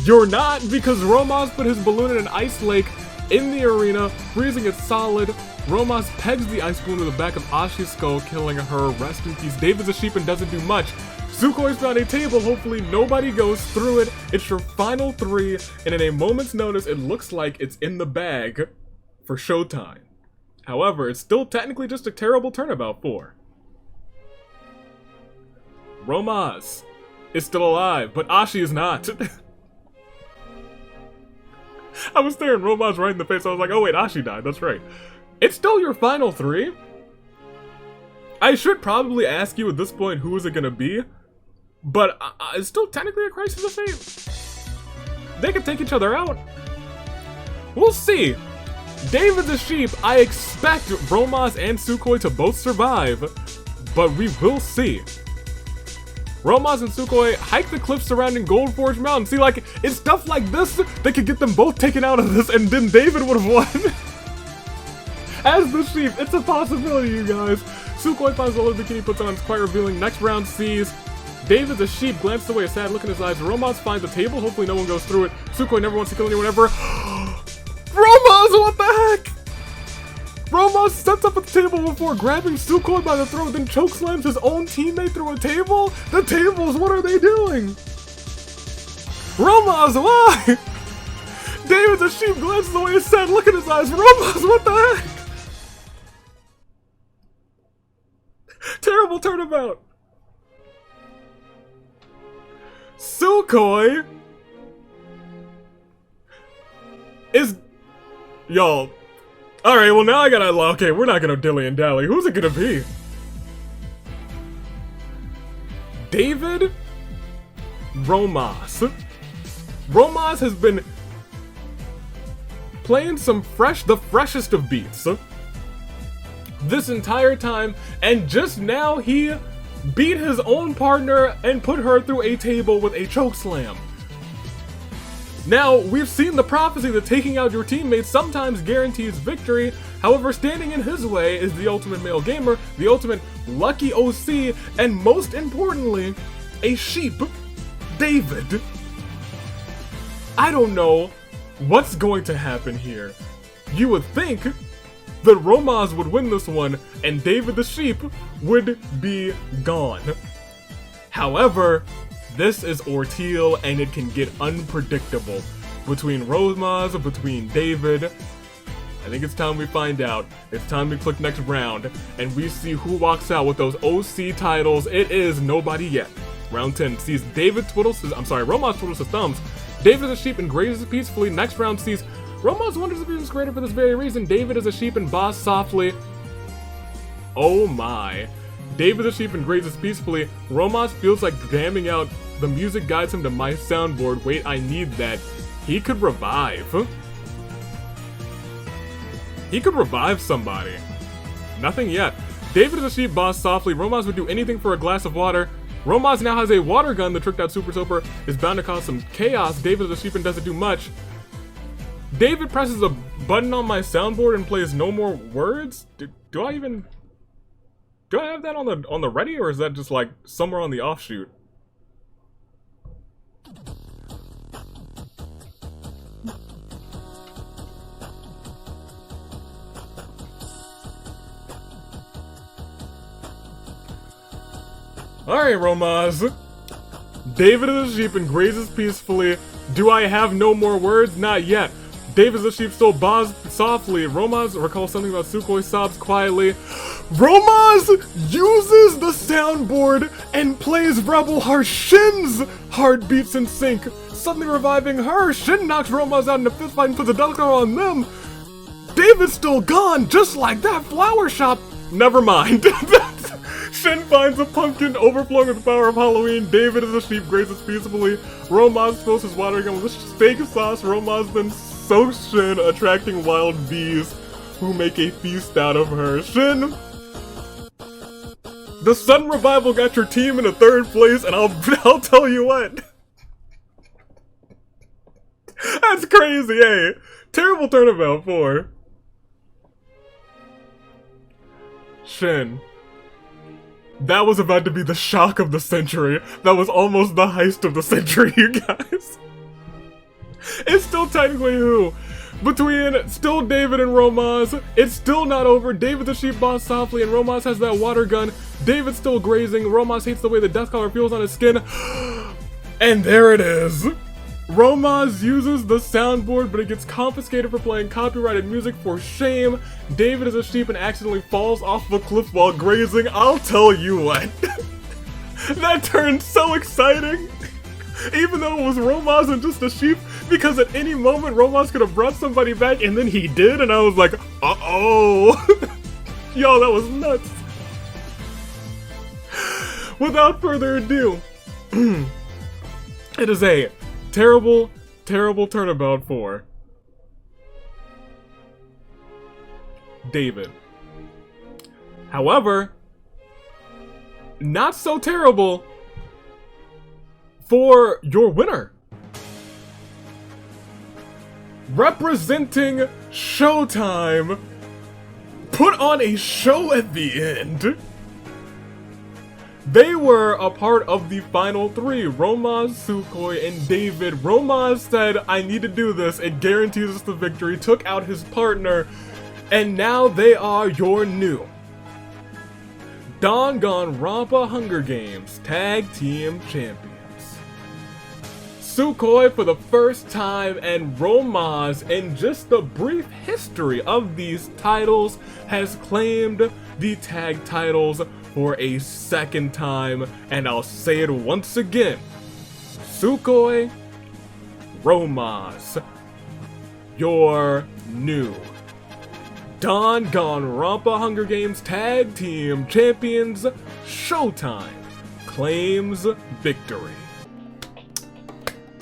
you're not, because Romas put his balloon in an ice lake in the arena, freezing it solid. Romas pegs the ice balloon to the back of Ashi's skull, killing her. Rest in peace. David's a sheep and doesn't do much. Sukhoi's found a table, hopefully nobody goes through it. It's your final 3, and in a moment's notice, it looks like it's in the bag for Showtime. However, it's still technically just a terrible turnabout 4. Romaz is still alive, but Ashi is not. I was staring Romaz right in the face. I was like, oh wait, Ashi died. That's right. It's still your final 3. I should probably ask you at this point who is it gonna be, but it's still technically a crisis of fate. They could take each other out. We'll see. David the Sheep, I expect Romaz and Sukhoi to both survive, but we will see. Romaz and Sukhoi hike the cliffs surrounding Goldforge Mountain. See, like, it's stuff like this that could get them both taken out of this, and then David would have won. As the Sheep, it's a possibility, you guys. Sukhoi finds the little bikini, puts on, it's quite revealing. Next round sees David the Sheep glances away, a sad look in his eyes. Romaz finds a table, hopefully no one goes through it. Sukhoi never wants to kill anyone ever. Romaz, what the heck? Romaz sets up a table before grabbing Sukhoi by the throat, then chokeslams his own teammate through a table? The tables, what are they doing? Romaz, why? David the Sheep glances away, a sad look in his eyes. Romaz, what the heck? Terrible turnabout. Sukhoi is... Y'all. Alright, well now I gotta... Okay, we're not gonna dilly and dally. Who's it gonna be? David? Romaz. Romaz has been playing the freshest of beats this entire time, and just now he beat his own partner and put her through a table with a chokeslam. Now, we've seen the prophecy that taking out your teammates sometimes guarantees victory. However, standing in his way is the ultimate male gamer, the ultimate lucky OC, and most importantly, a sheep, David. I don't know what's going to happen here. You would think that Romaz would win this one and David the Sheep would be gone. However, this is Orteal and it can get unpredictable. Between Romaz, between David, I think it's time we find out. It's time we click next round and we see who walks out with those OC titles. It is nobody yet. Round 10 sees Romaz twiddles his thumbs. David is a sheep and grazes peacefully. Next round sees Romaz wonders if he was created for this very reason. David is a sheep and boss softly. Oh my. David the Sheep and grazes peacefully. Romaz feels like jamming out. The music guides him to my soundboard. Wait, I need that. He could revive. He could revive somebody. Nothing yet. David is a sheep, boss softly. Romaz would do anything for a glass of water. Romaz now has a water gun. The tricked out Super Soaper is bound to cause some chaos. David is a sheep and doesn't do much. David presses a button on my soundboard and plays no more words? Do I have that on the ready, or is that just like somewhere on the offshoot? Alright, Romaz. David is a sheep and grazes peacefully. Do I have no more words? Not yet. David is a sheep still bows softly. Romaz recalls something about Sukhoi, sobs quietly. Romaz uses the soundboard and plays Rebel Heart. Shin's heart beats in sync, suddenly reviving her. Shin knocks Romaz out in a fist fight and puts a delco on them. David's still gone, just like that flower shop. Never mind. Shin finds a pumpkin overflowing with the power of Halloween. David is a sheep, grazes peacefully. Romaz fills his water gun with steak sauce. Romaz then soaks Shin, attracting wild bees who make a feast out of her. Shin, the Sun Revival got your team in a 3rd place, and I'll tell you what. That's crazy, eh? Terrible turnabout 4. Shin. That was about to be the shock of the century. That was almost the heist of the century, you guys. It's still technically who? Between still David and Romaz, it's still not over. David the sheep boss softly and Romaz has that water gun. David's still grazing. Romaz hates the way the death color feels on his skin. And there it is. Romaz uses the soundboard, but it gets confiscated for playing copyrighted music for shame. David is a sheep and accidentally falls off a cliff while grazing. I'll tell you what. That turned so exciting. Even though it was Romaz and just a sheep, because at any moment Romaz could have brought somebody back, and then he did, and I was like, uh-oh. Yo, that was nuts. Without further ado, it is a terrible, terrible turnabout for David. However, not so terrible for your winner. Representing Showtime, put on a show at the end. They were a part of the final three, Romaz, Sukhoi, and David. Romaz said, I need to do this, it guarantees us the victory, took out his partner, and now they are your new Danganronpa Hunger Games Tag Team Champions. Sukhoi for the first time, and Romaz, in just the brief history of these titles, has claimed the tag titles for a second time, and I'll say it once again. Sukhoi, Romaz, your new Danganronpa Hunger Games Tag Team Champions. Showtime claims victory.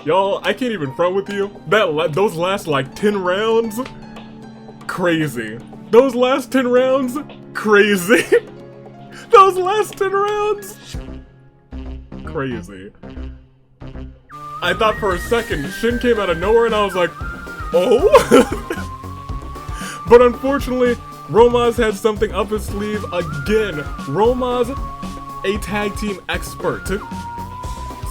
Y'all, I can't even front with you. Those last like 10 rounds, crazy. Those last 10 rounds, crazy. Those last 10 rounds, crazy. I thought for a second Shin came out of nowhere and I was like, oh. But unfortunately, Romaz had something up his sleeve again. Romaz, a tag team expert.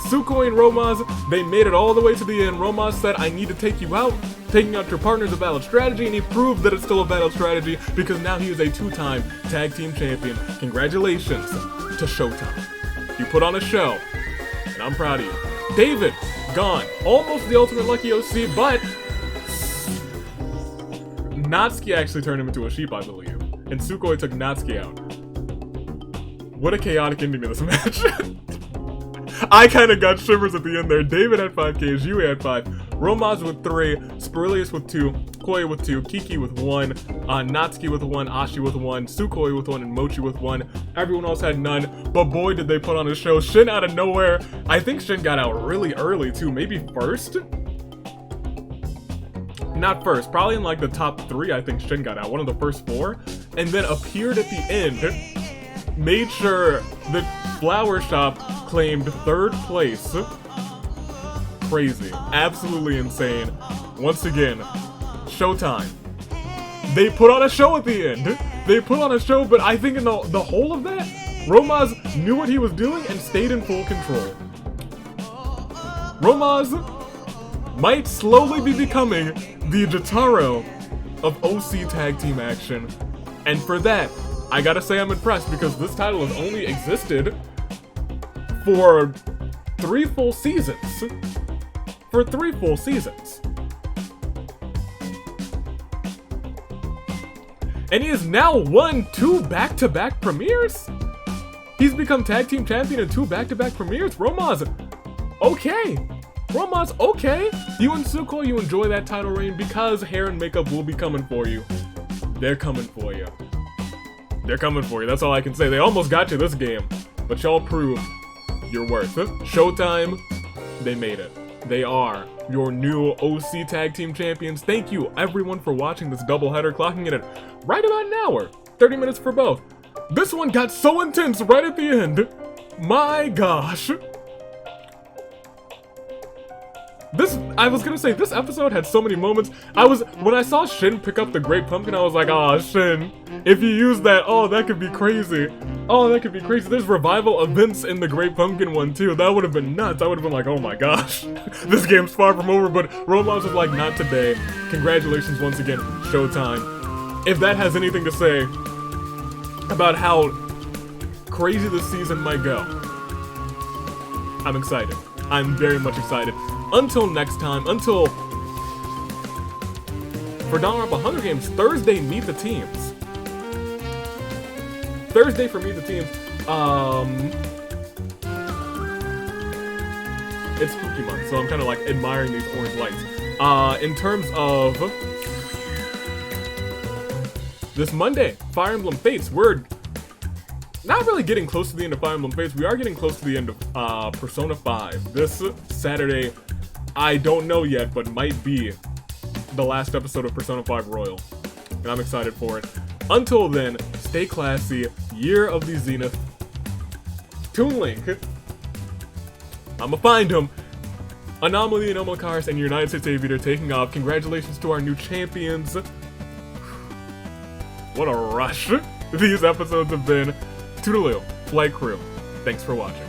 Sukhoi and Romaz, they made it all the way to the end. Romaz said, I need to take you out. Taking out your partner is a valid strategy, and he proved that it's still a valid strategy because now he is a two-time tag team champion. Congratulations to Showtime. You put on a show, and I'm proud of you. David, gone. Almost the ultimate lucky OC, but Natsuki actually turned him into a sheep, I believe. And Sukhoi took Natsuki out. What a chaotic ending to this match. I kind of got shivers at the end there. David had 5Ks, Yue had 5, Romaz with 3, Spirilius with 2, Koi with 2, Kiki with 1, Natsuki with 1, Ashi with 1, Sukhoi with 1, and Mochi with 1. Everyone else had none, but boy did they put on a show. Shin out of nowhere. I think Shin got out really early too, maybe first? Not first, probably in like the top 3 I think Shin got out, one of the first 4, and then appeared at the end, made sure the Flower Shop claimed 3rd place. Crazy. Absolutely insane. Once again, Showtime. They put on a show at the end. They put on a show, but I think in the whole of that, Romaz knew what he was doing and stayed in full control. Romaz might slowly be becoming the Jotaro of OC tag team action. And for that, I gotta say I'm impressed because this title has only existed for 3 full seasons. For 3 full seasons. And he has now won 2 back-to-back premieres? He's become tag team champion in 2 back-to-back premieres? Romaz, okay. Romaz, okay. You and Sukhoi, you enjoy that title reign because hair and makeup will be coming for you. They're coming for you. They're coming for you, that's all I can say. They almost got you this game, but y'all proved your worth. Showtime, they made it. They are your new OC Tag Team Champions. Thank you, everyone, for watching this doubleheader, clocking it at right about an hour. 30 minutes for both. This one got so intense right at the end. My gosh. I was gonna say, this episode had so many moments. When I saw Shin pick up the Great Pumpkin, I was like, aw, Shin, if you use that, oh, that could be crazy. Oh, that could be crazy. There's revival events in the Great Pumpkin one, too. That would have been nuts. I would have been like, oh my gosh, this game's far from over, but Romaz was like, not today. Congratulations once again, Showtime. If that has anything to say about how crazy this season might go, I'm excited. I'm very much excited. Until next time, until... For Danganronpa Hunger Games, Thursday, Meet the Teams. Thursday for Meet the Teams, it's spooky month, so I'm kind of like admiring these orange lights. In terms of this Monday, Fire Emblem Fates, we're not really getting close to the end of Fire Emblem Fates. We are getting close to the end of Persona 5. This Saturday, I don't know yet, but might be the last episode of Persona 5 Royal, and I'm excited for it. Until then, stay classy. Year of the Zenith. Toon Link. I'ma find him. Anomaly and Omakaris and United States Aviator taking off. Congratulations to our new champions. What a rush these episodes have been. Toodaloo, Flight Crew. Thanks for watching.